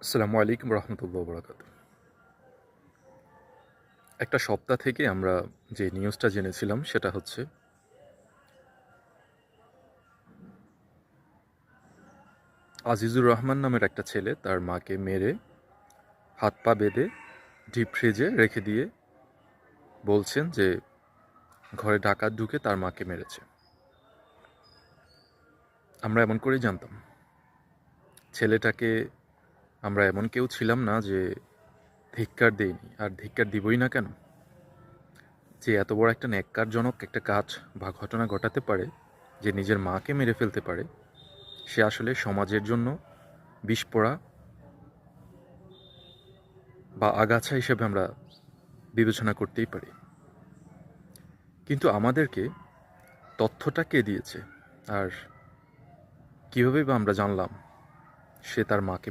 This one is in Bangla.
আসসালামু আলাইকুম রহমতুল্লাহ বরাকাত। একটা সপ্তাহ থেকে আমরা যে নিউজটা জেনেছিলাম সেটা হচ্ছে আজিজুর রহমান নামের একটা ছেলে তার মাকে মেরে হাত পা বেঁধে ডিপ ফ্রিজে রেখে দিয়ে বলছেন যে ঘরে ডাকাত ঢুকে তার মাকে মেরেছে। আমরা এমন করেই জানতাম ছেলেটাকে। আমরা এমন কেউ ছিলাম না যে ধিক্কার দেইনি, আর ধিক্কার দিবই না কেন। যে এত বড় একটা ন্যাক্কারজনক একটা কাজ বা ঘটনা ঘটাতে পারে, যে নিজের মাকে মেরে ফেলতে পারে, সে আসলে সমাজের জন্য বিষপোড়া বা আগাছা হিসেবে আমরা বিবেচনা করতেই পারি। কিন্তু আমাদেরকে তথ্যটা কে দিয়েছে, আর কীভাবে বা আমরা জানলাম সে তার মাকে